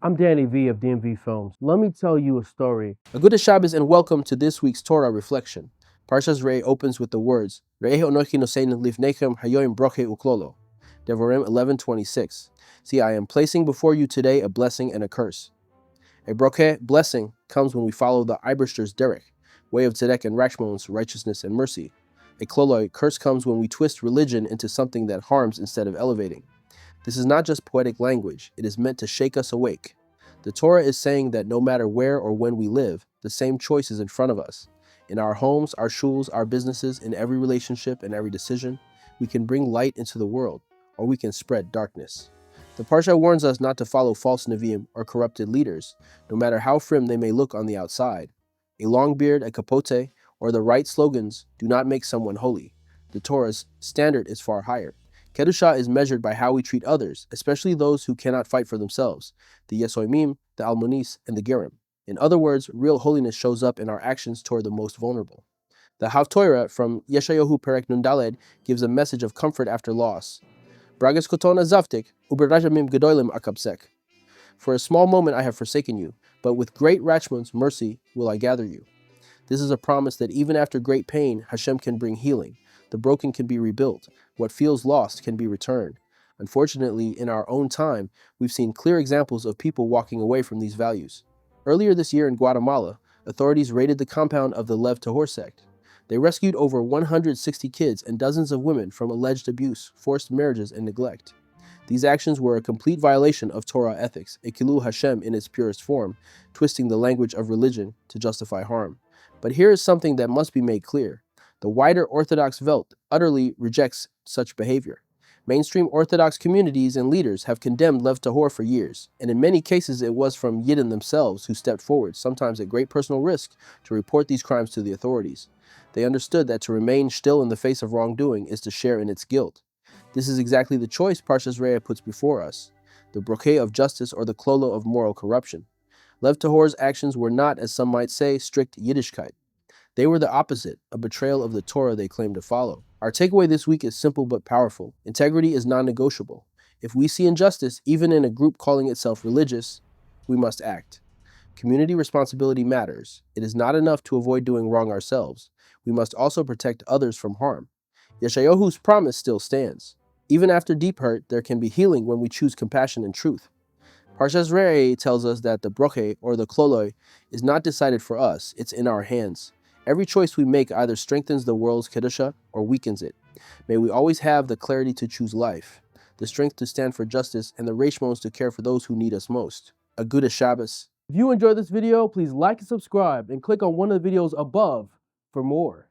I'm Danny V of DMV Films. Let me tell you a story. A good Shabbos and welcome to this week's Torah reflection. Parshas Re'eh opens with the words, Re'eh onochi noseinu lifnechem hayoim broche uklolo. Devarim 11:26. See, I am placing before you today a blessing and a curse. A broche, blessing, comes when we follow the Eibishter's derech, way of tzedek and rachmon's righteousness and mercy. A kloloi, curse, comes when we twist religion into something that harms instead of elevating. This is not just poetic language, it is meant to shake us awake. The Torah is saying that no matter where or when we live, the same choice is in front of us. In our homes, our shuls, our businesses, in every relationship and every decision, we can bring light into the world, or we can spread darkness. The Parsha warns us not to follow false neviim or corrupted leaders, no matter how prim they may look on the outside. A long beard, a capote, or the right slogans do not make someone holy. The Torah's standard is far higher. Kedusha is measured by how we treat others, especially those who cannot fight for themselves, the Yesoimim, the Almonis, and the Gerim. In other words, real holiness shows up in our actions toward the most vulnerable. The Haftoyreh from Yeshayohu Perek Nundaled gives a message of comfort after loss. Bragas kotona zavtik, uberajamim gedolim akapsek. For a small moment I have forsaken you, but with great Rachmon's mercy will I gather you. This is a promise that even after great pain, Hashem can bring healing. The broken can be rebuilt. What feels lost can be returned. Unfortunately, in our own time, we've seen clear examples of people walking away from these values. Earlier this year in Guatemala, authorities raided the compound of the Lev Tahor sect. They rescued over 160 kids and dozens of women from alleged abuse, forced marriages, and neglect. These actions were a complete violation of Torah ethics, a Chilul Hashem in its purest form, twisting the language of religion to justify harm. But here is something that must be made clear. The wider Orthodox Welt utterly rejects such behavior. Mainstream Orthodox communities and leaders have condemned Lev Tahor for years, and in many cases it was from Yidden themselves who stepped forward, sometimes at great personal risk, to report these crimes to the authorities. They understood that to remain still in the face of wrongdoing is to share in its guilt. This is exactly the choice Parshas Re'eh puts before us, the broche of justice or the klolo of moral corruption. Lev Tahor's actions were not, as some might say, strict Yiddishkeit. They were the opposite, a betrayal of the Torah they claim to follow. Our takeaway this week is simple but powerful. Integrity is non-negotiable. If we see injustice, even in a group calling itself religious, we must act. Community responsibility matters. It is not enough to avoid doing wrong ourselves. We must also protect others from harm. Yeshayohu's promise still stands. Even after deep hurt, there can be healing when we choose compassion and truth. Parshas Re'eh tells us that the broche, or the kloloi, is not decided for us, it's in our hands. Every choice we make either strengthens the world's kedusha or weakens it. May we always have the clarity to choose life, the strength to stand for justice, and the rachmons to care for those who need us most. A good Shabbos. If you enjoyed this video, please like and subscribe, and click on one of the videos above for more.